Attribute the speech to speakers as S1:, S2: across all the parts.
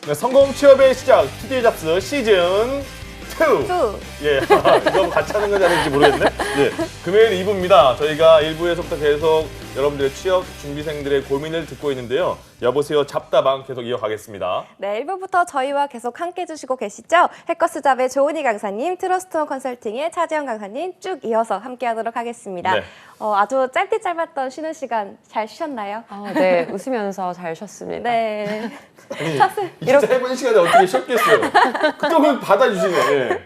S1: 네, 성공 취업의 시작 TDA 잡스 시즌 2. 예, 이거 같이 하는 건지 아닌지 모르겠네. 예, 금요일 2부입니다. 저희가 1부에서부터 계속 여러분들의 취업 준비생들의 고민을 듣고 있는데요. 여보세요 잡다방 계속 이어가겠습니다.
S2: 네, 1부부터 저희와 계속 함께 해주시고 계시죠? 해커스잡의 조은희 강사님, 트러스트원 컨설팅의 차재현 강사님 쭉 이어서 함께 하도록 하겠습니다.
S1: 네.
S2: 아주 짧디 짧았던 쉬는 시간 잘 쉬셨나요?
S3: 네, 웃으면서 잘 쉬었습니다.
S2: 네.
S1: 아니,
S2: 사실
S1: 이 짧은 시간에 어떻게 쉬었겠어요? 그쪽을 받아주시네. 예.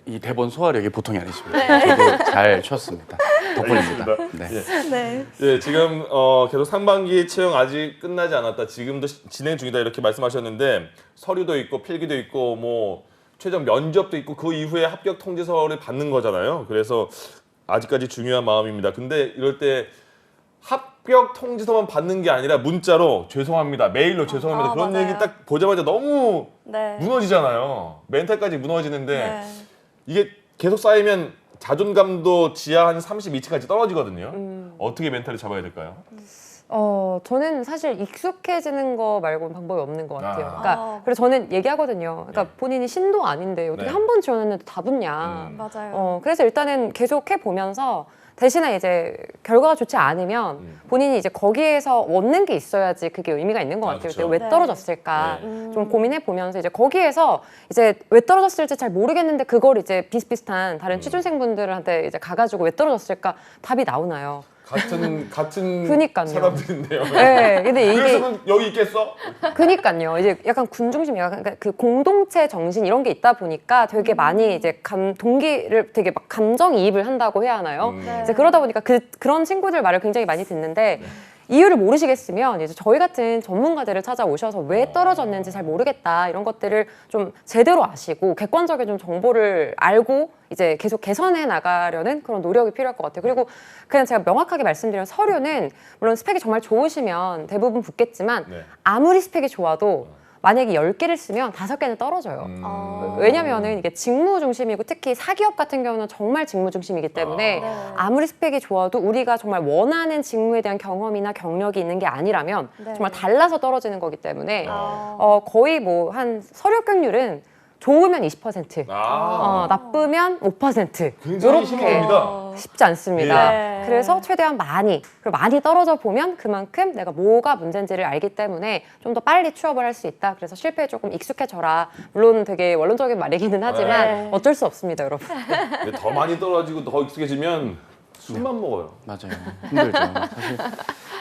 S4: 이 대본 소화력이 보통이 아니십니다. 저도 잘 쉬었습니다. 덕분입니다.
S1: 알겠습니다.
S4: 네.
S1: 예.
S2: 네.
S1: 예, 지금 계속 상반기 채용 아직 끝나지 않았다. 지금도 진행 중이다 이렇게 말씀하셨는데 서류도 있고 필기도 있고 뭐 최종 면접도 있고 그 이후에 합격 통지서를 받는 거잖아요. 그래서 아직까지 중요한 마음입니다. 근데 이럴 때 합격 통지서만 받는 게 아니라 문자로 죄송합니다, 메일로 죄송합니다 그런
S2: 맞아요.
S1: 얘기 딱 보자마자 너무
S2: 네.
S1: 무너지잖아요. 멘탈까지 무너지는데
S2: 네.
S1: 이게 계속 쌓이면 자존감도 지하 한 32층까지 떨어지거든요. 어떻게 멘탈을 잡아야 될까요?
S3: 저는 사실 익숙해지는 거 말고는 방법이 없는 것 같아요.
S1: 아.
S3: 그러니까 그래서 저는 얘기하거든요. 그러니까
S1: 네.
S3: 본인이 신도 아닌데 어떻게
S1: 네.
S3: 한 번 지원했는데 다 붙냐.
S2: 맞아요.
S3: 그래서 일단은 계속 해보면서 대신에 이제 결과가 좋지 않으면 본인이 이제 거기에서 얻는 게 있어야지 그게 의미가 있는 것
S1: 아,
S3: 같아요.
S1: 그쵸.
S3: 왜
S2: 네.
S3: 떨어졌을까
S1: 네.
S3: 좀 고민해 보면서 이제 거기에서 이제 왜 떨어졌을지 잘 모르겠는데 그걸 이제 비슷비슷한 다른 취준생분들한테 이제 가가지고 왜 떨어졌을까 답이 나오나요?
S1: 같은
S3: 그니까요.
S1: 사람들인데요.
S3: 네, 근데 이게
S1: 그래서는 여기 있겠어?
S3: 그니까요. 이제 약간 군중심, 약간 그 공동체 정신 이런 게 있다 보니까 되게 많이 이제 동기를 되게 막 감정이입을 한다고 해야 하나요?
S2: 네.
S3: 이제 그러다 보니까 그런 친구들 말을 굉장히 많이 듣는데 이유를 모르시겠으면 이제 저희 같은 전문가들을 찾아오셔서 왜 떨어졌는지 잘 모르겠다 이런 것들을 좀 제대로 아시고 객관적인 좀 정보를 알고 이제 계속 개선해 나가려는 그런 노력이 필요할 것 같아요. 그리고 그냥 제가 명확하게 말씀드리면 서류는 물론 스펙이 정말 좋으시면 대부분 붙겠지만
S1: 네.
S3: 아무리 스펙이 좋아도 만약에 10개를 쓰면 5개는 떨어져요. 왜냐면은 이게 직무 중심이고 특히 사기업 같은 경우는 정말 직무 중심이기 때문에
S2: 네.
S3: 아무리 스펙이 좋아도 우리가 정말 원하는 직무에 대한 경험이나 경력이 있는 게 아니라면
S2: 네.
S3: 정말 달라서 떨어지는 거기 때문에
S2: 아.
S3: 거의 뭐 한 서류 합격률은 좋으면 20%,
S1: 아,
S3: 나쁘면 5%.
S1: 굉장히 심한 겁니다.
S3: 쉽지 않습니다.
S2: 네.
S3: 그래서 최대한 많이, 그리고 많이 떨어져 보면 그만큼 내가 뭐가 문제인지를 알기 때문에 좀 더 빨리 취업을 할 수 있다. 그래서 실패에 조금 익숙해져라. 물론 되게 원론적인 말이기는 하지만
S2: 네.
S3: 어쩔 수 없습니다, 여러분.
S1: 근데 더 많이 떨어지고 더 익숙해지면 술만 먹어요.
S4: 맞아요. 힘들죠. 사실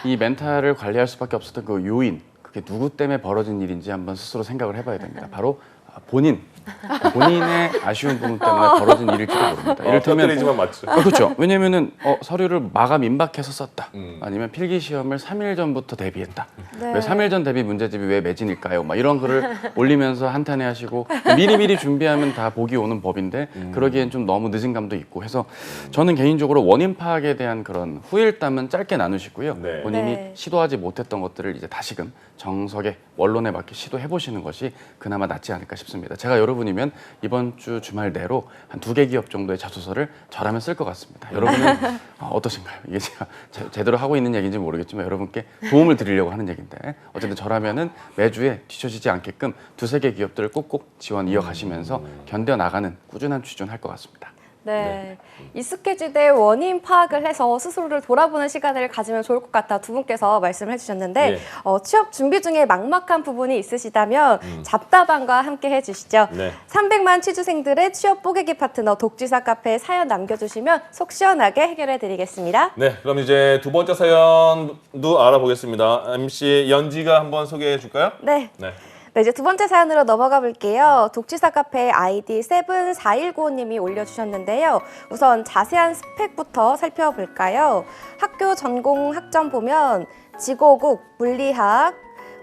S4: 이 멘탈을 관리할 수밖에 없었던 그 요인, 그게 누구 때문에 벌어진 일인지 한번 스스로 생각을 해봐야 됩니다. 바로 본인의 아쉬운 부분 때문에 벌어진 일일지도 모릅니다. 이를테면
S1: 뼈때리지만 맞죠.
S4: 그렇죠. 왜냐면은 서류를 마감 임박해서 썼다. 아니면 필기 시험을 3일 전부터 대비했다.
S2: 네.
S4: 왜 3일 전 대비 문제집이 왜 매진일까요? 막 이런 글을 올리면서 한탄해 하시고 미리미리 준비하면 다 복이 오는 법인데 그러기엔 좀 너무 늦은 감도 있고 해서 저는 개인적으로 원인 파악에 대한 그런 후일담은 짧게 나누시고요.
S1: 네.
S4: 본인이
S2: 네.
S4: 시도하지 못했던 것들을 이제 다시금 정석에 원론에 맞게 시도해 보시는 것이 그나마 낫지 않을까 싶습니다. 제가 여러분이면 이번 주 주말 내로 한 2개 기업 정도의 자소서를 저라면 쓸 것 같습니다. 여러분은 어떠신가요? 이게 제가 제대로 하고 있는 얘기인지 모르겠지만 여러분께 도움을 드리려고 하는 얘기인데 어쨌든 저라면은 매주에 뒤처지지 않게끔 2-3개 기업들을 꼭꼭 지원 이어가시면서 견뎌나가는 꾸준한 취준할 것 같습니다.
S2: 네. 익숙해지되 원인 파악을 해서 스스로를 돌아보는 시간을 가지면 좋을 것 같다 두 분께서 말씀을 해주셨는데
S1: 네.
S2: 취업 준비 중에 막막한 부분이 있으시다면 잡다방과 함께 해주시죠.
S1: 네.
S2: 300만 취준생들의 취업 뽀개기 파트너 독지사 카페에 사연 남겨주시면 속 시원하게 해결해드리겠습니다.
S1: 네, 그럼 이제 두 번째 사연도 알아보겠습니다. MC 연지가 한번 소개해 줄까요?
S2: 네.
S1: 네.
S2: 네, 이제 두 번째 사연으로 넘어가 볼게요. 독지사 카페 아이디 744195님이 올려주셨는데요. 우선 자세한 스펙부터 살펴볼까요? 학교 전공 학점 보면 지고국, 물리학,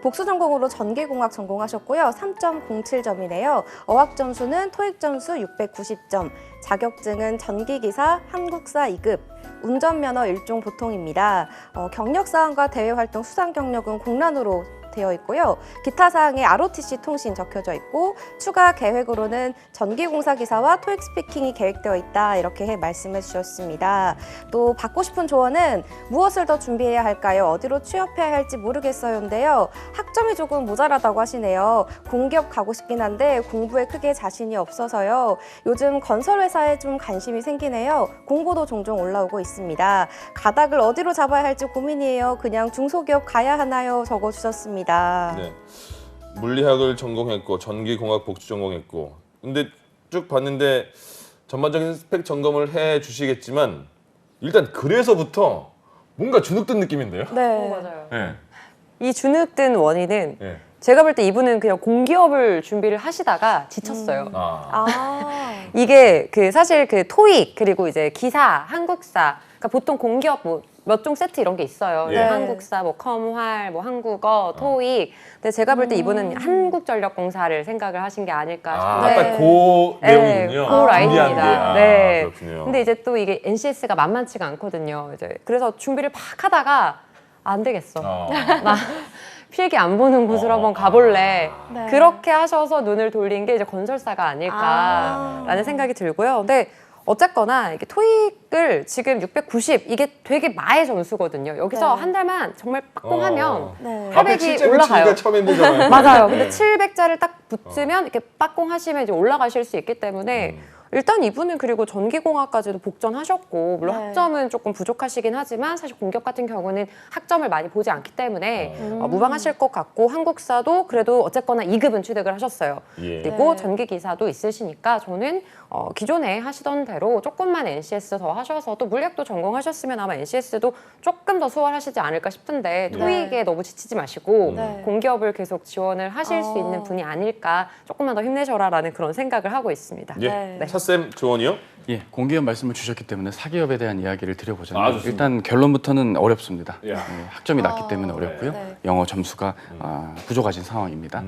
S2: 복수 전공으로 전기공학 전공하셨고요. 3.07점이네요. 어학 점수는 토익 점수 690점, 자격증은 전기기사, 한국사 2급, 운전면허 1종 보통입니다. 경력사항과 대외활동 수상 경력은 공란으로 되어 있고요. 기타 사항에 ROTC 통신 적혀져 있고 추가 계획으로는 전기공사 기사와 토익 스피킹이 계획되어 있다 이렇게 말씀해 주셨습니다. 또 받고 싶은 조언은 무엇을 더 준비해야 할까요? 어디로 취업해야 할지 모르겠어요인데요. 학점이 조금 모자라다고 하시네요. 공기업 가고 싶긴 한데 공부에 크게 자신이 없어서요. 요즘 건설회사에 좀 관심이 생기네요. 공고도 종종 올라오고 있습니다. 가닥을 어디로 잡아야 할지 고민이에요. 그냥 중소기업 가야 하나요? 적어주셨습니다.
S1: 네. 물리학을 전공했고 전기공학 복수 전공했고 근데 쭉 봤는데 전반적인 스펙 점검을 해 주시겠지만 일단 그래서부터 뭔가 주눅든 느낌인데요.
S2: 네.
S3: 맞아요.
S1: 네.
S3: 이 주눅든 원인은
S1: 네.
S3: 제가 볼 때 이분은 그냥 공기업을 준비를 하시다가 지쳤어요. 이게 사실 토익 그리고 이제 기사, 한국사, 그러니까 보통 공기업 뭐 몇 종 세트 이런 게 있어요.
S1: 예.
S3: 한국사, 뭐 컴활, 뭐 한국어, 토익. 근데 제가 볼 때 이분은 한국전력공사를 생각을 하신 게 아닐까 싶은데.
S1: 딱 그 내용이군요.
S3: 그 라인입니다. 네.
S1: 그렇군요.
S3: 근데 이제 또 이게 NCS가 만만치가 않거든요. 이제 그래서 준비를 막 하다가 안 되겠어. 나 필기 안 보는 곳으로 한번 가볼래.
S2: 네.
S3: 그렇게 하셔서 눈을 돌린 게 이제 건설사가 아닐까라는 생각이 들고요. 근데 어쨌거나 이게 토익을 지금 690 이게 되게 마의 점수거든요. 여기서
S2: 네.
S3: 한 달만 정말 빡공하면
S2: 네.
S1: 앞에
S3: 800이
S1: 700이
S3: 올라가요.
S1: 처음 힘들잖아요.
S3: 맞아요. 근데
S1: 네.
S3: 700자를 딱 붙으면 이렇게 빡공 하시면 이제 올라가실 수 있기 때문에 일단 이분은 그리고 전기공학까지도 복전하셨고 물론
S2: 네.
S3: 학점은 조금 부족하시긴 하지만 사실 공기업 같은 경우는 학점을 많이 보지 않기 때문에 무방하실 것 같고 한국사도 그래도 어쨌거나 2급은 취득을 하셨어요.
S1: 예.
S3: 그리고
S2: 네.
S3: 전기기사도 있으시니까 저는 기존에 하시던 대로 조금만 NCS 더 하셔서 또 물리학도 전공하셨으면 아마 NCS도 조금 더 수월하시지 않을까 싶은데
S1: 네.
S3: 토익에 너무 지치지 마시고
S2: 네.
S3: 공기업을 계속 지원을 하실 수 있는 분이 아닐까 조금만 더 힘내셔라라는 그런 생각을 하고 있습니다.
S1: 예.
S2: 네.
S1: 차쌤 조언이요?
S4: 예, 공기업 말씀을 주셨기 때문에 사기업에 대한 이야기를 드려보자면
S1: 아, 좋습니다.
S4: 일단 결론부터는 어렵습니다.
S1: 야.
S4: 예, 학점이 낮기 때문에 어렵고요.
S2: 네.
S4: 영어 점수가 부족하신 상황입니다.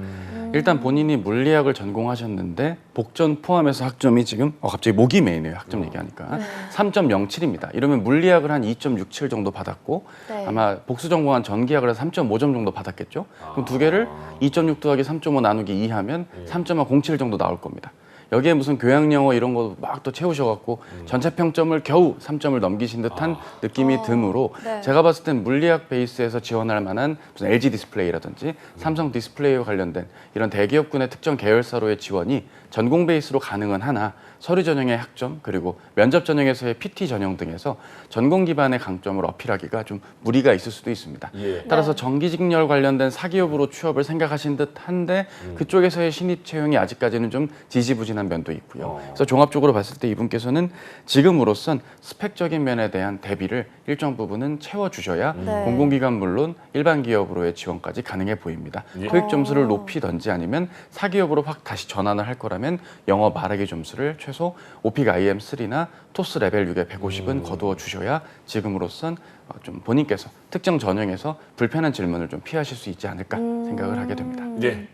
S4: 일단 본인이 물리학을 전공하셨는데 복전 포함해서 학점이 지금 갑자기 목이 메이네요. 학점 얘기하니까 3.07입니다. 이러면 물리학을 한 2.67 정도 받았고
S2: 네.
S4: 아마 복수 전공한 전기학을 한 3.5점 정도 받았겠죠. 그럼 두 개를 2.6 더하기 3.5 나누기 2 하면 3.07 정도 나올 겁니다. 여기에 무슨 교양 영어 이런 거 막 또 채우셔갖고 전체 평점을 겨우 3점을 넘기신 듯한 느낌이 드므로
S2: 네.
S4: 제가 봤을 땐 물리학 베이스에서 지원할 만한 무슨 LG 디스플레이라든지 삼성 디스플레이와 관련된 이런 대기업군의 특정 계열사로의 지원이 전공 베이스로 가능은 하나 서류 전형의 학점 그리고 면접 전형에서의 PT 전형 등에서 전공 기반의 강점을 어필하기가 좀 무리가 있을 수도 있습니다.
S1: 예.
S4: 따라서 전기직렬 관련된 사기업으로 취업을 생각하신 듯한데 그쪽에서의 신입 채용이 아직까지는 좀 지지부진한 면도 있고요. 그래서 종합적으로 봤을 때 이분께서는 지금으로선 스펙적인 면에 대한 대비를 일정 부분은 채워주셔야
S2: 네.
S4: 공공기관 물론 일반 기업으로의 지원까지 가능해 보입니다.
S1: 예.
S4: 토익 점수를 높이든지 아니면 사기업으로 확 다시 전환을 할 거라면 영어 말하기 점수를 최소 오픽 IM3나 토스 레벨 6에 150은 거두어 주셔야 지금으로선 좀 본인께서 특정 전형에서 불편한 질문을 좀 피하실 수 있지 않을까 생각을 하게 됩니다.
S1: 예.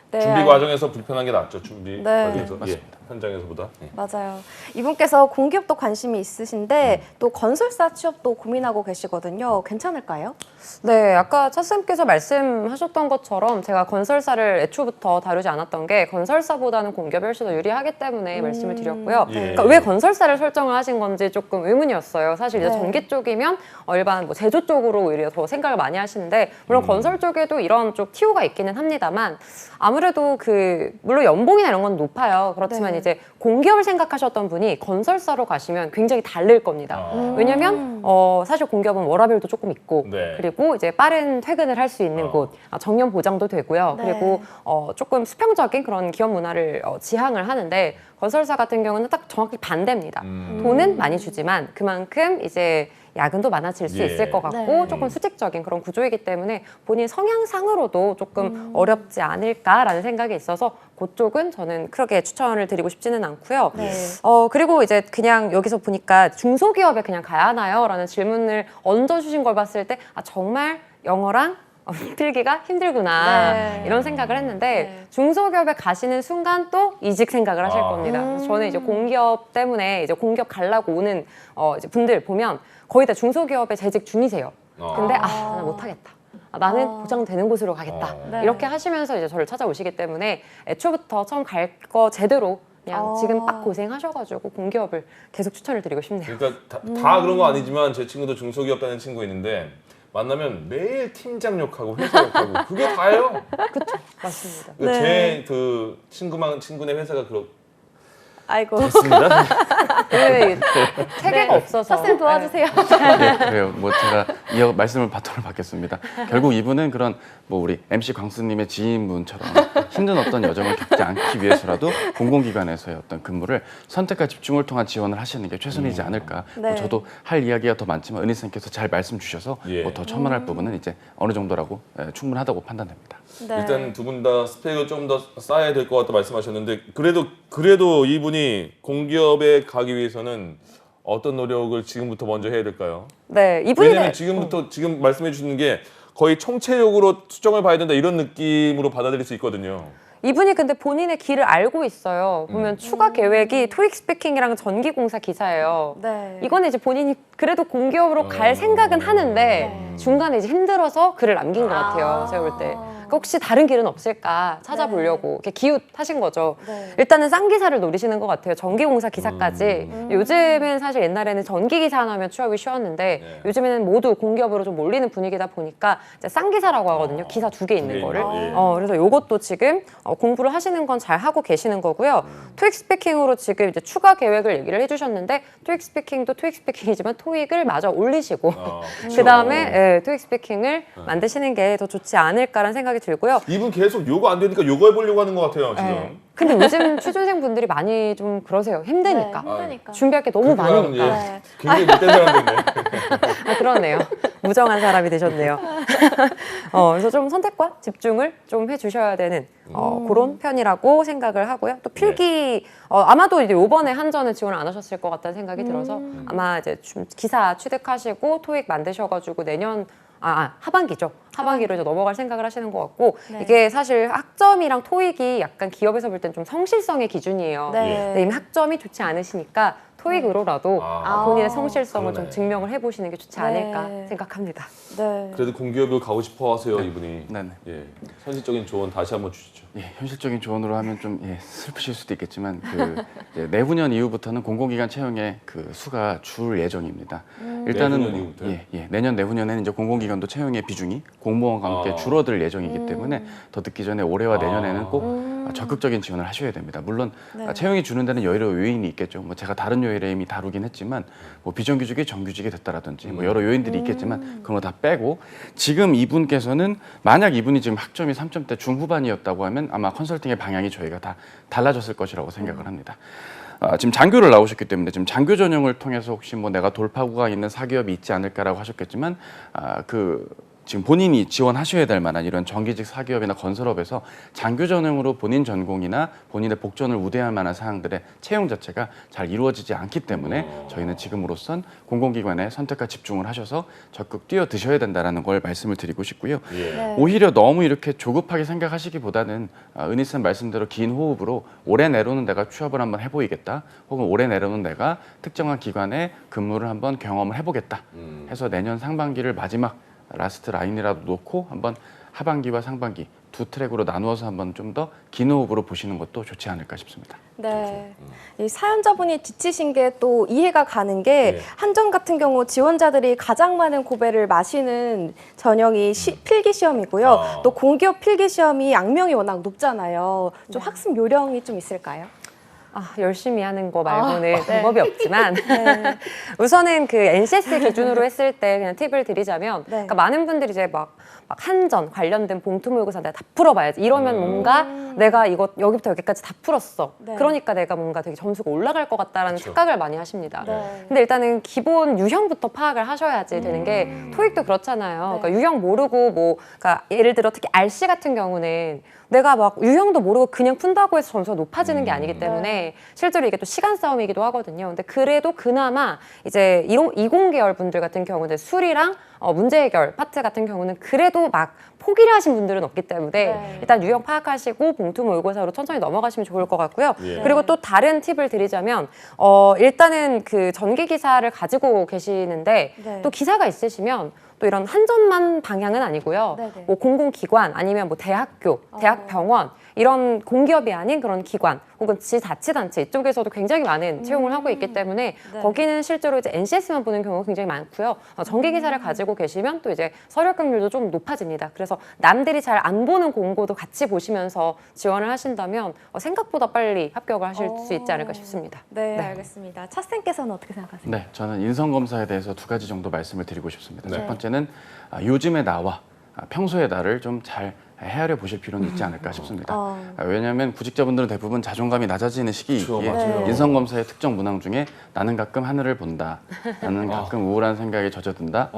S2: 네,
S1: 준비 과정에서 불편한 게 낫죠. 준비
S2: 네.
S1: 과정에서. 예.
S4: 맞습니다.
S1: 현장에서보다. 예.
S2: 맞아요. 이분께서 공기업도 관심이 있으신데 또 건설사 취업도 고민하고 계시거든요. 괜찮을까요?
S3: 네, 아까 차쌤께서 말씀하셨던 것처럼 제가 건설사를 애초부터 다루지 않았던 게 건설사보다는 공기업이 훨씬 더 유리하기 때문에 말씀을 드렸고요.
S1: 예.
S3: 그러니까 왜 건설사를 설정을 하신 건지 조금 의문이었어요. 사실 이제
S2: 네.
S3: 전기 쪽이면 일반 뭐 제조 쪽으로 오히려 더 생각을 많이 하시는데 물론 건설 쪽에도 이런 쪽 TO가 있기는 합니다만 아무래도 물론 연봉이나 이런 건 높아요. 그렇지만
S2: 네.
S3: 이제 공기업을 생각하셨던 분이 건설사로 가시면 굉장히 다를 겁니다. 왜냐면 사실 공기업은 워라밸도 조금 있고
S1: 네.
S3: 그리고 이제 빠른 퇴근을 할 수 있는 곳, 정년 보장도 되고요.
S2: 네.
S3: 그리고 조금 수평적인 그런 기업 문화를 지향을 하는데 건설사 같은 경우는 딱 정확히 반대입니다. 돈은 많이 주지만 그만큼 이제 야근도 많아질 수
S1: 예.
S3: 있을 것 같고
S2: 네.
S3: 조금 수직적인 그런 구조이기 때문에 본인 성향상으로도 조금 어렵지 않을까라는 생각이 있어서 그쪽은 저는 크게 추천을 드리고 싶지는 않고요.
S2: 네.
S3: 그리고 이제 그냥 여기서 보니까 중소기업에 그냥 가야 하나요? 라는 질문을 얹어주신 걸 봤을 때 정말 영어랑 필기가 힘들구나
S2: 네.
S3: 이런 생각을 했는데
S2: 네.
S3: 중소기업에 가시는 순간 또 이직 생각을 하실 겁니다. 그래서 저는 이제 공기업 때문에 이제 공기업 가려고 오는 이제 분들 보면 거의 다 중소기업에 재직 중이세요. 근데 나 못하겠다. 나는 보장되는 곳으로 가겠다.
S2: 네.
S3: 이렇게 하시면서 이제 저를 찾아오시기 때문에 애초부터 처음 갈 거 제대로 그냥 지금 빡 고생하셔가지고 공기업을 계속 추천을 드리고 싶네요.
S1: 그러니까 다 그런 거 아니지만 제 친구도 중소기업 다니는 친구 있는데 만나면 매일 팀장 욕하고 회사 욕하고 그게 다예요.
S3: 맞습니다.
S1: 그러니까
S2: 네.
S1: 제 그 친구네 회사가 그렇
S2: 아이고.
S1: 됐습니다.
S3: 네, 체계가 없어서.
S2: 선생님 도와주세요.
S4: 예, 그래요. 뭐 제가 이어 말씀을 바토를 받겠습니다. 결국 이분은 그런 뭐 우리 MC 광수님의 지인분처럼 힘든 어떤 여정을 겪지 않기 위해서라도 공공기관에서의 어떤 근무를 선택과 집중을 통한 지원을 하시는 게 최선이지 않을까.
S2: 네.
S4: 뭐 저도 할 이야기가 더 많지만 은희 쌤께서 잘 말씀 주셔서
S1: 예.
S4: 뭐 더 첨언할 부분은 이제 어느 정도라고 충분하다고 판단됩니다.
S2: 네.
S1: 일단 두 분 다 스펙을 좀 더 쌓아야 될 것 같다 말씀하셨는데 그래도 이분이 공기업에 가기 위해서는 어떤 노력을 지금부터 먼저 해야 될까요?
S3: 네, 이분이
S1: 왜냐면 지금부터 지금 말씀해 주시는 게 거의 총체적으로 수정을 봐야 된다 이런 느낌으로 받아들일 수 있거든요.
S3: 이분이 근데 본인의 길을 알고 있어요. 보면 추가 계획이 토익 스피킹이랑 전기공사 기사예요.
S2: 네.
S3: 이거는 이제 본인이 그래도 공기업으로 갈 생각은 하는데 중간에 이제 힘들어서 글을 남긴 것 같아요. 제가 볼 때. 그러니까 혹시 다른 길은 없을까 찾아보려고 이렇게 기웃하신 거죠.
S2: 네.
S3: 일단은 싼 기사를 노리시는 것 같아요. 전기공사 기사까지. 요즘은 사실 옛날에는 전기기사 하나 하면 취업이 쉬웠는데
S1: 네.
S3: 요즘에는 모두 공기업으로 좀 몰리는 분위기다 보니까 이제 싼 기사라고 하거든요. 기사 2개 있는 거를.
S1: 예.
S3: 그래서 요것도 지금 공부를 하시는 건 잘 하고 계시는 거고요. 토익 스피킹으로 지금 이제 추가 계획을 얘기를 해주셨는데 토익 스피킹도 토익 스피킹이지만 토익을 마저 올리시고
S1: 그쵸.
S3: 그 다음에 토익 스피킹을 만드시는 게 더 좋지 않을까라는 생각이 들고요.
S1: 이분 계속 요거 안 되니까 요거 해보려고 하는 것 같아요 지금.
S3: 네. 근데 요즘 취준생 분들이 많이 좀 그러세요. 힘드니까.
S2: 네, 힘드니까.
S3: 준비할 게 너무
S1: 그렇게 하면
S3: 많으니까.
S1: 이제
S2: 네.
S1: 굉장히 못된 사람 됐네.
S3: 그러네요. 무정한 사람이 되셨네요. 그래서 좀 선택과 집중을 좀 해주셔야 되는 그런 편이라고 생각을 하고요. 또 필기 아마도 이제 이번에 한전에 지원을 안 하셨을 것 같다는 생각이 들어서 아마 이제 좀 기사 취득하시고 토익 만드셔가지고 내년 하반기죠. 하반기로 이제 넘어갈 생각을 하시는 것 같고
S2: 네.
S3: 이게 사실 학점이랑 토익이 약간 기업에서 볼 땐 좀 성실성의 기준이에요.
S2: 네.
S3: 근데 이미 학점이 좋지 않으시니까 토익으로라도
S1: 아.
S3: 본인의 성실성을
S1: 그러네.
S3: 좀 증명을 해보시는 게 좋지
S2: 네.
S3: 않을까 생각합니다.
S2: 네.
S1: 그래도 공기업을 가고 싶어 하세요 이분이.
S4: 네네.
S1: 예. 현실적인 조언 다시 한번 주시죠.
S4: 예, 현실적인 조언으로 하면 좀 슬프실 수도 있겠지만 이제 내후년 이후부터는 공공기관 채용의 그 수가 줄 예정입니다. 일단은
S1: 내후년 이후부터요?
S4: 내년 내후년에는 이제 공공기관도 채용의 비중이 공무원과 함께 줄어들 예정이기 때문에 더 늦기 전에 올해와 내년에는 꼭 적극적인 지원을 하셔야 됩니다. 물론
S2: 네.
S4: 채용이 주는 데는 여러 요인이 있겠죠. 뭐 제가 다른 요일에 이미 다루긴 했지만 뭐 비정규직이 정규직이 됐다라든지 뭐 여러 요인들이 있겠지만 그런 거 다 빼고 지금 이분께서는 만약 이분이 지금 학점이 3점대 중후반이었다고 하면 아마 컨설팅의 방향이 저희가 다 달라졌을 것이라고 생각을 합니다. 지금 장교를 나오셨기 때문에 지금 장교 전형을 통해서 혹시 뭐 내가 돌파구가 있는 사기업이 있지 않을까라고 하셨겠지만 지금 본인이 지원하셔야 될 만한 이런 정기직 사기업이나 건설업에서 장교 전형으로 본인 전공이나 본인의 복전을 우대할 만한 사항들의 채용 자체가 잘 이루어지지 않기 때문에 저희는 지금으로선 공공기관에 선택과 집중을 하셔서 적극 뛰어드셔야 된다는 걸 말씀을 드리고 싶고요.
S1: 예.
S2: 네.
S4: 오히려 너무 이렇게 조급하게 생각하시기보다는 은희쌤 말씀대로 긴 호흡으로 올해 내로는 내가 취업을 한번 해보이겠다 혹은 올해 내로는 내가 특정한 기관에 근무를 한번 경험을 해보겠다 해서 내년 상반기를 마지막 라스트 라인이라도 놓고 한번 하반기와 상반기 두 트랙으로 나누어서 한번 좀 더 긴 호흡으로 보시는 것도 좋지 않을까 싶습니다.
S2: 네. 이 사연자분이 지치신 게 또 이해가 가는 게
S1: 네.
S2: 한전 같은 경우 지원자들이 가장 많은 고배를 마시는 전형이 필기 시험이고요. 또 공기업 필기 시험이 악명이 워낙 높잖아요. 좀 학습 요령이 좀 있을까요?
S3: 열심히 하는 거 말고는 방법이 없지만 우선은 그 NCS 기준으로 했을 때 그냥 팁을 드리자면 그러니까 많은 분들이 이제 막 한전 관련된 봉투 모의고사 내가 다 풀어봐야지 이러면 뭔가 내가 이거 여기부터 여기까지 다 풀었어.
S2: 네.
S3: 그러니까 내가 뭔가 되게 점수가 올라갈 것 같다라는 착각을 많이 하십니다.
S2: 네.
S3: 근데 일단은 기본 유형부터 파악을 하셔야지 되는 게 토익도 그렇잖아요. 그러니까 유형 모르고 그러니까 예를 들어 특히 RC 같은 경우는 내가 막 유형도 모르고 그냥 푼다고 해서 점수가 높아지는 게 아니기 때문에 실제로 이게 또 시간 싸움이기도 하거든요. 근데 그래도 그나마 이제 20 계열 분들 같은 경우는 수리랑 문제 해결 파트 같은 경우는 그래도 막 포기를 하신 분들은 없기 때문에 일단 유형 파악하시고 봉투 모의고사로 천천히 넘어가시면 좋을 것 같고요. 그리고 또 다른 팁을 드리자면 일단은 그 전기 기사를 가지고 계시는데 또 기사가 있으시면 또 이런 한전만 방향은 아니고요.
S2: 네네.
S3: 뭐 공공기관 아니면 뭐 대학교, 대학병원 이런 공기업이 아닌 그런 기관 혹은 지자치단체 이쪽에서도 굉장히 많은 채용을 하고 있기 때문에
S2: 네.
S3: 거기는 실제로 이제 NCS만 보는 경우가 굉장히 많고요. 정기 기사를 가지고 계시면 또 이제 서류 합격률도 좀 높아집니다. 그래서 남들이 잘 안 보는 공고도 같이 보시면서 지원을 하신다면 생각보다 빨리 합격을 하실 수 있지 않을까 싶습니다.
S2: 네, 알겠습니다. 차쌤께서는 어떻게 생각하세요?
S4: 네, 저는 인성검사에 대해서 두 가지 정도 말씀을 드리고 싶습니다.
S1: 네.
S4: 첫 번째는 요즘의 나와 평소의 나를 좀 잘 헤아려 보실 필요는 있지 않을까 싶습니다. 왜냐하면 구직자분들은 대부분 자존감이 낮아지는 시기이기에
S1: 그렇죠, 맞아요.
S4: 인성검사의 특정 문항 중에 나는 가끔 하늘을 본다, 나는 가끔 우울한 생각에 젖어든다.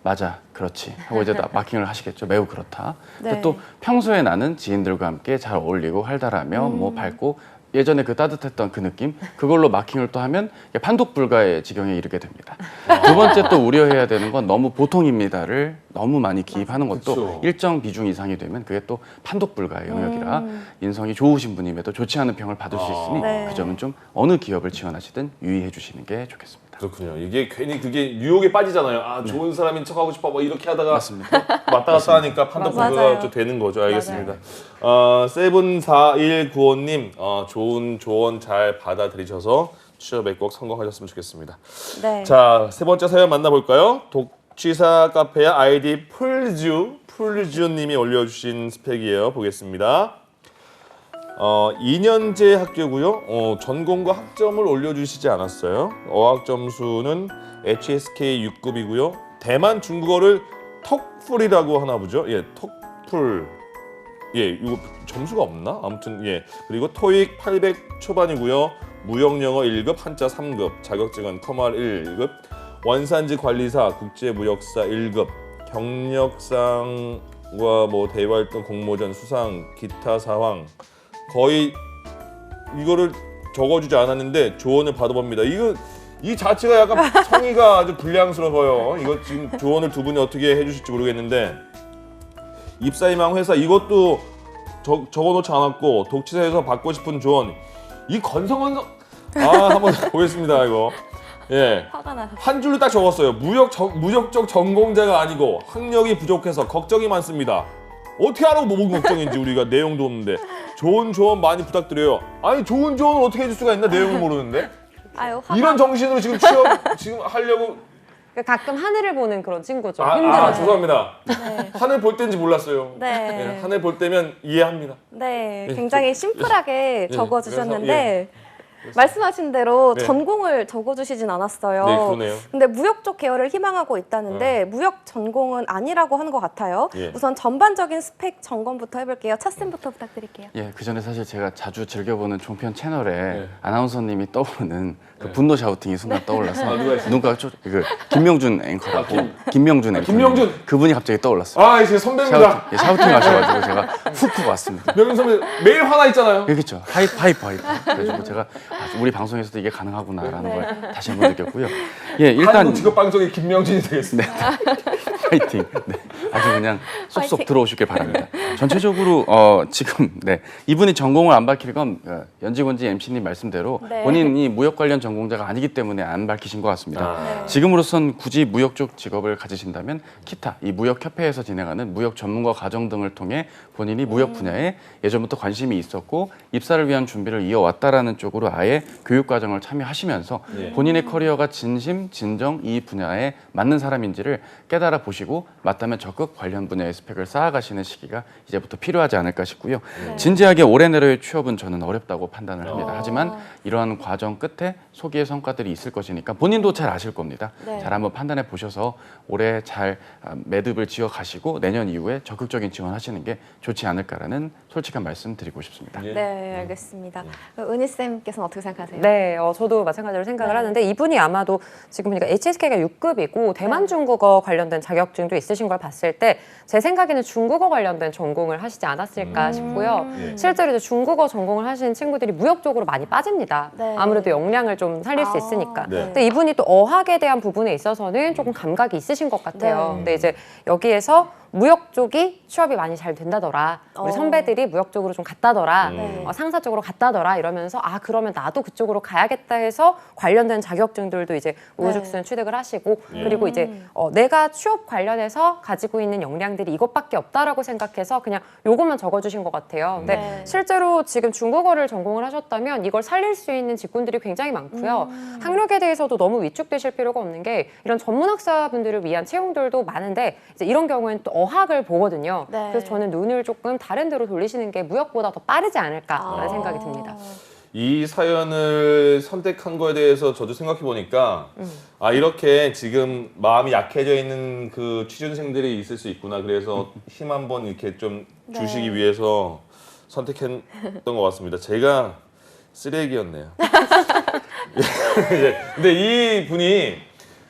S4: 맞아, 그렇지 하고 이제 마킹을 하시겠죠. 매우 그렇다. 근데
S2: 네.
S4: 또 평소에 나는 지인들과 함께 잘 어울리고 활달하며 뭐 밝고 예전에 그 따뜻했던 그 느낌 그걸로 마킹을 또 하면 판독 불가의 지경에 이르게 됩니다. 두 번째 또 우려해야 되는 건 너무 보통입니다를 너무 많이 기입하는 것도
S1: 그쵸.
S4: 일정 비중 이상이 되면 그게 또 판독 불가의 영역이라 인성이 좋으신 분임에도 좋지 않은 평을 받을 수 있으니
S2: 네.
S4: 그 점은 좀 어느 기업을 지원하시든 유의해 주시는 게 좋겠습니다.
S1: 그렇군요. 이게 괜히 그게 유혹에 빠지잖아요. 아, 좋은 사람인 척하고 싶어 뭐 이렇게 하다가
S4: 맞습니다.
S1: 왔다 갔다 하니까 판독
S2: 맞아요.
S1: 불가가 좀 되는 거죠. 알겠습니다. 74195님 좋은 조언 잘 받아들이셔서 취업에 꼭 성공하셨으면 좋겠습니다.
S2: 네.
S1: 자, 세 번째 사연 만나볼까요? 독취사 카페의 아이디 풀주님이 올려주신 스펙이에요. 보겠습니다. 2년제 학교고요. 전공과 학점을 올려주시지 않았어요. 어학 점수는 HSK 6급이고요. 대만 중국어를 턱풀이라고 하나 보죠. 예, 턱풀. 예, 이거 점수가 없나? 아무튼 예. 그리고 토익 800 초반이고요. 무역영어 1급, 한자 3급, 자격증은 커말 1급, 원산지 관리사, 국제무역사 1급, 경력상과 뭐 대외활동 공모전 수상, 기타 사항 거의 이거를 적어주지 않았는데 조언을 받아봅니다. 이 자체가 약간 성의가 아주 불량스러워요. 이거 지금 조언을 두 분이 어떻게 해주실지 모르겠는데 입사희망 회사 이것도 적어놓지 않았고 독취사에서 받고 싶은 조언 이 건성건성 한번 보겠습니다 이거. 예.
S2: 화가 나서.
S1: 한 줄로 딱 적었어요. 무역적 전공자가 아니고 학력이 부족해서 걱정이 많습니다. 어떻게 알아 뭐 걱정인지 우리가 내용도 없는데 좋은 조언 많이 부탁드려요. 아니 좋은 조언을 어떻게 해줄 수가 있나 내용을 모르는데
S2: 아유, 화가
S1: 이런 정신으로 지금 취업 지금 하려고
S3: 가끔 하늘을 보는 그런 친구죠. 힘들어서.
S1: 죄송합니다.
S2: 네.
S1: 하늘 볼 때인지 몰랐어요.
S2: 네.
S1: 예, 하늘 볼 때면 이해합니다.
S2: 네,
S1: 예,
S2: 굉장히 심플하게
S1: 예,
S2: 적어주셨는데 말씀하신 대로
S1: 네.
S2: 전공을 적어주시진 않았어요.
S1: 네, 그러네요.
S2: 근데 무역 쪽 계열을 희망하고 있다는데 무역 전공은 아니라고 하는 것 같아요.
S1: 예.
S2: 우선 전반적인 스펙 점검부터 해볼게요. 차쌤부터 부탁드릴게요.
S4: 예, 그 전에 사실 제가 자주 즐겨보는 종편 채널에
S1: 네.
S4: 아나운서님이 떠오르는 그 분노 샤우팅이 순간 떠올라서
S1: 누가 있어요?
S4: 누가 김명준 앵커라고 김명준 앵커
S1: 김명준!
S4: 그분이 갑자기 떠올랐어요.
S1: 아, 이제 선배입니다.
S4: 샤우팅 하셔가지고 제가 훅훅 왔습니다.
S1: 명윤 선배 매일 화나 있잖아요.
S4: 그렇죠. 하이퍼. 그래가지고 제가 우리 방송에서도 이게 가능하구나라는
S2: 네.
S4: 걸 다시 한번 느꼈고요. 예, 일단
S1: 한국 직업 방송의 김명진이 되겠습니다.
S4: 파이팅. 네, 아주 그냥 쏙쏙
S2: 파이팅.
S4: 들어오시길 바랍니다. 전체적으로 지금 이분이 전공을 안 밝힐 건 연지곤지 MC님 말씀대로
S2: 네.
S4: 본인이 무역 관련 전공자가 아니기 때문에 안 밝히신 것 같습니다.
S2: 네.
S4: 지금으로선 굳이 무역 쪽 직업을 가지신다면 키타 이 무역협회에서 진행하는 무역 전문가 과정 등을 통해 본인이 무역 분야에 예전부터 관심이 있었고 입사를 위한 준비를 이어왔다라는 쪽으로 아예 교육 과정을 참여하시면서
S1: 예.
S4: 본인의 커리어가 진심 진정 이 분야에 맞는 사람인지를 깨달아 보시고 맞다면 적극 관련 분야의 스펙을 쌓아가시는 시기가 이제부터 필요하지 않을까 싶고요. 진지하게 올해 내로의 취업은 저는 어렵다고 판단을 합니다. 하지만 이러한 과정 끝에 소기의 성과들이 있을 것이니까 본인도 잘 아실 겁니다.
S2: 네.
S4: 잘 한번 판단해 보셔서 올해 잘 매듭을 지어 가시고 내년 이후에 적극적인 지원하시는 게 좋지 않을까라는 솔직한 말씀 드리고 싶습니다.
S1: 예.
S2: 네, 알겠습니다. 은희쌤께서는 어떻게 생각하세요?
S3: 네, 저도 마찬가지로 생각을
S2: 네.
S3: 하는데 이분이 아마도 지금 보니까 HSK가 6급이고 대만 중국어 관련된 자격증도 있으신 걸 봤을 때 제 생각에는 중국어 관련된 전공을 하시지 않았을까 싶고요.
S1: 예.
S3: 실제로 이제 중국어 전공을 하시는 친구들이 무역 쪽으로 많이 빠집니다.
S2: 네.
S3: 아무래도 역량을 좀 살릴 수
S2: 아,
S3: 있으니까.
S1: 네.
S3: 근데 이분이 또 어학에 대한 부분에 있어서는 조금 감각이 있으신 것 같아요.
S2: 네.
S3: 근데 이제 여기에서 무역 쪽이 취업이 많이 잘 된다더라. 우리 선배들이 무역 쪽으로 좀 갔다더라.
S2: 네.
S3: 상사 쪽으로 갔다더라. 이러면서 아 그러면 나도 그쪽으로 가야겠다 해서 관련된 자격증들도 이제 우후죽순 취득을 하시고 그리고 이제 내가 취업 관련해서 가지고 있는 역량들이 이것밖에 없다라고 생각해서 그냥 요것만 적어주신 것 같아요. 근데
S2: 네.
S3: 실제로 지금 중국어를 전공을 하셨다면 이걸 살릴 수 있는 직군들이 굉장히 많고요. 학력에 대해서도 너무 위축되실 필요가 없는 게 이런 전문학사분들을 위한 채용들도 많은데 이제 이런 경우에는 또 어학을 보거든요.
S2: 네.
S3: 그래서 저는 눈을 조금 다른 데로 돌리시는 게 무역보다 더 빠르지 않을까라는 생각이 듭니다.
S1: 이 사연을 선택한 거에 대해서 저도 생각해 보니까 아 이렇게 지금 마음이 약해져 있는 그 취준생들이 있을 수 있구나. 그래서 힘 한번 이렇게 좀 주시기 위해서 선택했던 것 같습니다. 제가 쓰레기였네요. 근데 이 분이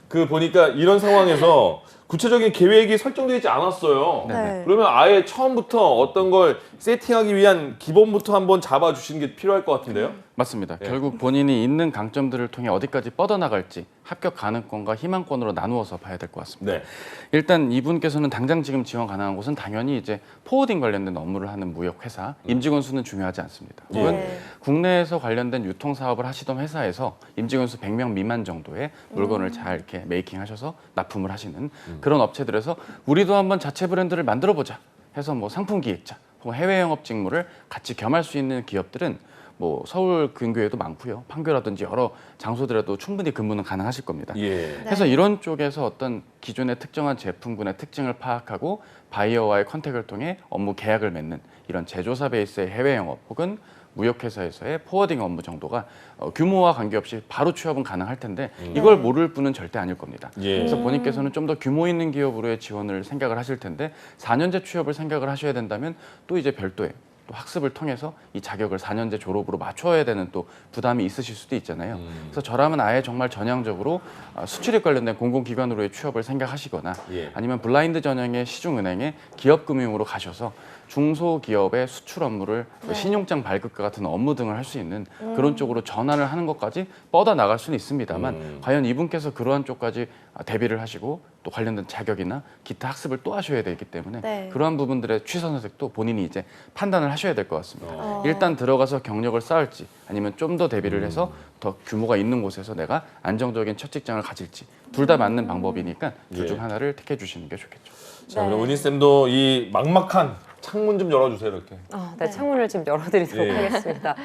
S1: 그 보니까 이런 상황에서 구체적인 계획이 설정되어 있지 않았어요.
S2: 네.
S1: 그러면 아예 처음부터 어떤 걸 세팅하기 위한 기본부터 한번 잡아주시는 게 필요할 것 같은데요.
S4: 맞습니다.
S1: 네.
S4: 결국 본인이 있는 강점들을 통해 어디까지 뻗어나갈지 합격 가능권과 희망권으로 나누어서 봐야 될 것 같습니다.
S1: 네.
S4: 일단 이분께서는 당장 지금 지원 가능한 곳은 당연히 이제 포워딩 관련된 업무를 하는 무역 회사, 임직원 수는 중요하지 않습니다. 혹은
S2: 네.
S4: 국내에서 관련된 유통 사업을 하시던 회사에서 임직원 수 100명 미만 정도의 물건을 잘 이렇게 메이킹하셔서 납품을 하시는 그런 업체들에서 우리도 한번 자체 브랜드를 만들어 보자 해서 뭐 상품 기획자 혹은 해외 영업 직무를 같이 겸할 수 있는 기업들은 뭐 서울 근교에도 많고요. 판교라든지 여러 장소들에도 충분히 근무는 가능하실 겁니다.
S1: 예.
S4: 그래서 이런 쪽에서 어떤 기존의 특정한 제품군의 특징을 파악하고 바이어와의 컨택을 통해 업무 계약을 맺는 이런 제조사 베이스의 해외 영업 혹은 무역회사에서의 포워딩 업무 정도가 규모와 관계없이 바로 취업은 가능할 텐데 이걸 모를 분은 절대 아닐 겁니다.
S1: 예.
S4: 그래서 본인께서는 좀 더 규모 있는 기업으로의 지원을 생각을 하실 텐데 4년제 취업을 생각을 하셔야 된다면 또 이제 별도의 또 학습을 통해서 이 자격을 4년제 졸업으로 맞춰야 되는 또 부담이 있으실 수도 있잖아요. 그래서 저라면 아예 정말 전향적으로 수출입 관련된 공공기관으로의 취업을 생각하시거나
S1: 예.
S4: 아니면 블라인드 전형의 시중은행에 기업금융으로 가셔서 중소기업의 수출 업무를 신용장 발급과 같은 업무 등을 할 수 있는 그런 쪽으로 전환을 하는 것까지 뻗어 나갈 수는 있습니다만 과연 이분께서 그러한 쪽까지 대비를 하시고 또 관련된 자격이나 기타 학습을 또 하셔야 되기 때문에
S2: 네.
S4: 그러한 부분들의 취사 선택도 본인이 이제 판단을 하셔야 될 것 같습니다. 일단 들어가서 경력을 쌓을지 아니면 좀 더 대비를 해서 더 규모가 있는 곳에서 내가 안정적인 첫 직장을 가질지 둘 다 맞는 방법이니까 둘 중
S1: 예.
S4: 하나를 택해 주시는 게 좋겠죠.
S1: 자, 그럼 은희 쌤도 이 막막한 창문 좀 열어주세요, 이렇게.
S3: 네, 창문을 지금 열어드리도록
S1: 예.
S3: 하겠습니다.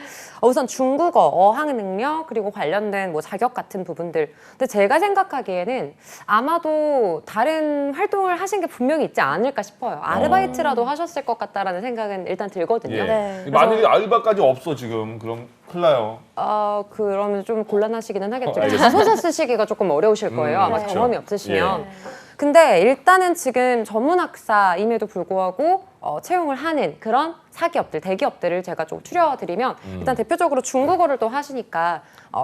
S3: 우선 중국어, 어학 능력 그리고 관련된 뭐 자격 같은 부분들. 근데 제가 생각하기에는 아마도 다른 활동을 하신 게 분명히 있지 않을까 싶어요. 아르바이트라도 하셨을 것 같다라는 생각은 일단 들거든요.
S1: 예.
S2: 네.
S1: 만약에 알바까지 없어 지금 그럼 큰일 나요.
S3: 그러면 좀 곤란하시기는 하겠죠.
S1: 알겠습니다.
S3: 자소서 쓰시기가 조금 어려우실 거예요. 아마
S1: 그렇죠.
S3: 경험이 없으시면.
S2: 네.
S3: 근데 일단은 지금 전문학사임에도 불구하고 채용을 하는 그런 사기업들, 대기업들을 제가 좀 추려드리면 일단 대표적으로 중국어를 또 하시니까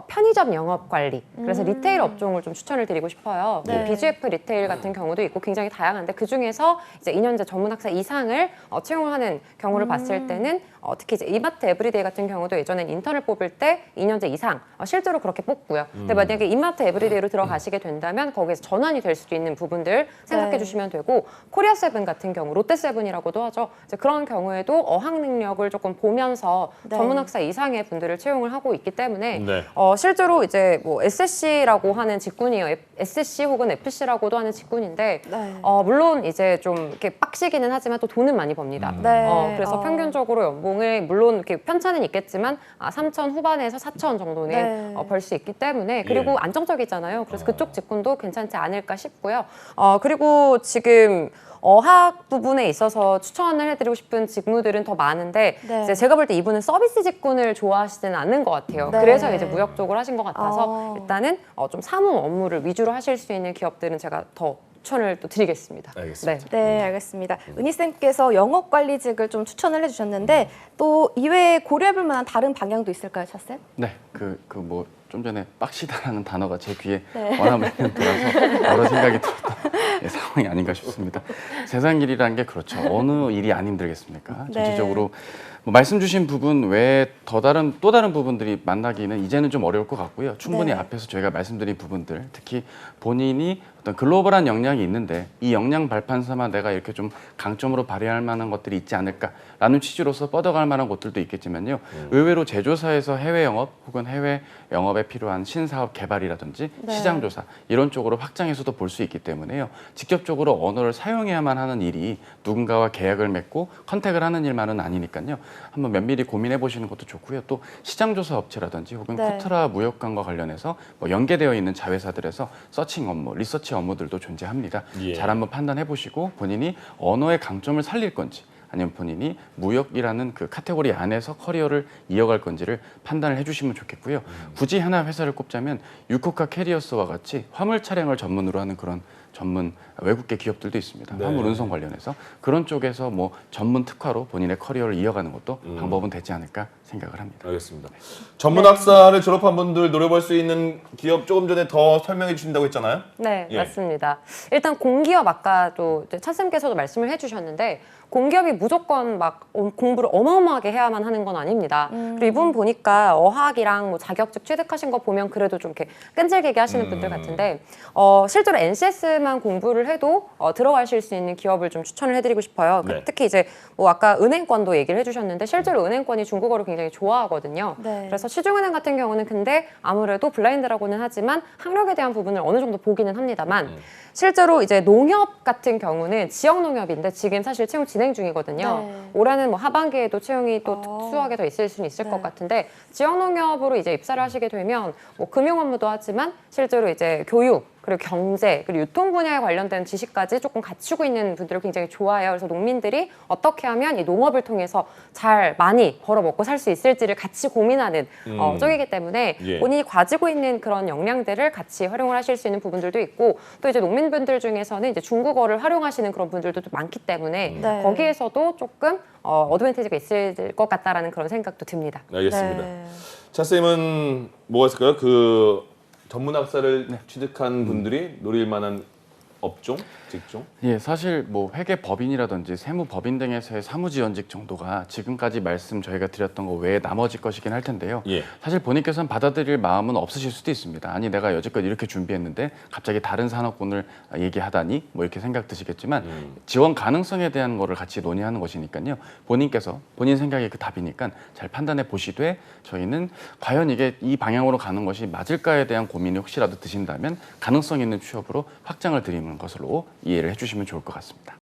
S3: 편의점 영업 관리, 그래서 리테일 업종을 좀 추천을 드리고 싶어요.
S2: 네.
S3: 뭐 BGF 리테일 같은 경우도 있고 굉장히 다양한데 그 중에서 이제 2년제 전문학사 이상을 채용을 하는 경우를 봤을 때는 특히 이제 이마트 에브리데이 같은 경우도 예전엔 인턴을 뽑을 때 2년제 이상 실제로 그렇게 뽑고요. 근데 만약에 이마트 에브리데이로 들어가시게 된다면 거기에서 전환이 될 수도 있는 부분들 생각해
S2: 네.
S3: 주시면 되고 코리아 세븐 같은 경우 롯데 세븐이라고도 하죠. 이제 그런 경우에도 어학 능력을 조금 보면서
S2: 네.
S3: 전문학사 이상의 분들을 채용을 하고 있기 때문에
S1: 네.
S3: 실제로 이제 뭐 SSC라고 하는 직군이에요. SSC 혹은 FC라고도 하는 직군인데
S2: 네.
S3: 물론 이제 좀 이렇게 빡시기는 하지만 또 돈은 많이 법니다.
S2: 네.
S3: 그래서 평균적으로 연봉을 물론 이렇게 편차는 있겠지만 3천 후반에서 4천 정도는
S2: 네.
S3: 벌 수 있기 때문에 그리고
S1: 예.
S3: 안정적이잖아요. 그래서 그쪽 직군도 괜찮지 않을까 싶고요. 그리고 지금 어학 부분에 있어서 추천을 해드리고 싶은 직무들은 더 많은데
S2: 네.
S3: 이제 제가 볼 때 이분은 서비스 직군을 좋아하시지는 않는 것 같아요.
S2: 네.
S3: 그래서 이제 무역 쪽을 하신 것 같아서 일단은 좀 사무 업무를 위주로 하실 수 있는 기업들은 제가 더 추천을 또 드리겠습니다.
S1: 알겠습니다.
S2: 네, 알겠습니다. 은희쌤께서 영업관리직을 좀 추천을 해주셨는데 또 이외에 고려해볼 만한 다른 방향도 있을까요, 차쌤?
S4: 네, 뭐 좀 전에 빡시다라는 단어가 제 귀에
S2: 네.
S4: 워낙 많이 들어서 여러 생각이 들었던 상황이 아닌가 싶습니다. 세상 일이라는 게 그렇죠. 어느 일이 안 힘들겠습니까?
S2: 네.
S4: 전체적으로 뭐 말씀 주신 부분 외에 또 다른 부분들이 만나기는 이제는 좀 어려울 것 같고요. 충분히
S2: 네.
S4: 앞에서 저희가 말씀드린 부분들, 특히 본인이 어떤 글로벌한 역량이 있는데 이 역량 발판 삼아 내가 이렇게 좀 강점으로 발휘할 만한 것들이 있지 않을까라는 취지로서 뻗어갈 만한 곳들도 있겠지만요. 의외로 제조사에서 해외 영업 혹은 해외 영업에 필요한 신사업 개발이라든지
S2: 네.
S4: 시장 조사 이런 쪽으로 확장해서도 볼 수 있기 때문에요. 직접적으로 언어를 사용해야만 하는 일이 누군가와 계약을 맺고 컨택을 하는 일만은 아니니까요. 한번 면밀히 고민해 보시는 것도 좋고요. 또 시장 조사 업체라든지 혹은
S2: 네.
S4: 코트라 무역관과 관련해서 뭐 연계되어 있는 자회사들에서 서칭 업무, 리서치 업무들도 존재합니다.
S1: 예.
S4: 잘 한번 판단해 보시고 본인이 언어의 강점을 살릴 건지 아니면 본인이 무역이라는 그 카테고리 안에서 커리어를 이어갈 건지를 판단을 해주시면 좋겠고요. 굳이 하나 회사를 꼽자면 유코카 캐리어스와 같이 화물 차량을 전문으로 하는 그런 전문 외국계 기업들도 있습니다.
S1: 네.
S4: 화물 운송 관련해서 그런 쪽에서 뭐 전문 특화로 본인의 커리어를 이어가는 것도 방법은 되지 않을까 생각을 합니다.
S1: 알겠습니다. 전문학사를 졸업한 분들 노려볼 수 있는 기업 조금 전에 더 설명해 주신다고 했잖아요.
S3: 네,
S1: 예.
S3: 맞습니다. 일단 공기업 아까도 이제 차쌤께서도 말씀을 해주셨는데 공기업이 무조건 막 공부를 어마어마하게 해야만 하는 건 아닙니다. 그리고 이분 보니까 어학이랑 뭐 자격증 취득하신 거 보면 그래도 좀 이렇게 끈질기게 하시는 분들 같은데 실제로 NCS만 공부를 해도 들어가실 수 있는 기업을 좀 추천을 해드리고 싶어요.
S1: 네.
S3: 특히 이제 뭐 아까 은행권도 얘기를 해주셨는데 실제로 은행권이 중국어를 굉장히 좋아하거든요.
S2: 네.
S3: 그래서 시중은행 같은 경우는 근데 아무래도 블라인드라고는 하지만 학력에 대한 부분을 어느 정도 보기는 합니다만 실제로 이제 농협 같은 경우는 지역 농협인데 지금 사실 채용 진행 중이거든요.
S2: 네.
S3: 올해는 뭐 하반기에도 채용이 또 특수하게 더 있을 수는 있을
S2: 네.
S3: 것 같은데 지역 농협으로 이제 입사를 하시게 되면 뭐 금융 업무도 하지만 실제로 이제 교육 그리고 경제 그리고 유통 분야에 관련된 지식까지 조금 갖추고 있는 분들을 굉장히 좋아해요. 그래서 농민들이 어떻게 하면 이 농업을 통해서 잘 많이 벌어 먹고 살 수 있을지를 같이 고민하는 쪽이기 때문에
S1: 예.
S3: 본인이 가지고 있는 그런 역량들을 같이 활용을 하실 수 있는 부분들도 있고 또 이제 농민분들 중에서는 이제 중국어를 활용하시는 그런 분들도 좀 많기 때문에
S2: 네.
S3: 거기에서도 조금 어드밴티지가 있을 것 같다라는 그런 생각도 듭니다.
S1: 알겠습니다.
S2: 네.
S1: 차쌤은 뭐가 있을까요? 그 전문학사를 취득한 분들이 노릴 만한 업종, 직종?
S4: 예, 사실 뭐 회계 법인이라든지 세무 법인 등에서의 사무지원직 정도가 지금까지 말씀 저희가 드렸던 거 외에 나머지 것이긴 할 텐데요.
S1: 예.
S4: 사실 본인께서는 받아들일 마음은 없으실 수도 있습니다. 아니 내가 여지껏 이렇게 준비했는데 갑자기 다른 산업군을 얘기하다니 뭐 이렇게 생각 드시겠지만 지원 가능성에 대한 거를 같이 논의하는 것이니까요. 본인께서 본인 생각이 그 답이니까 잘 판단해 보시되 저희는 과연 이게 이 방향으로 가는 것이 맞을까에 대한 고민이 혹시라도 드신다면 가능성 있는 취업으로 확장을 드리는 것으로 이해를 해주시면 좋을 것 같습니다.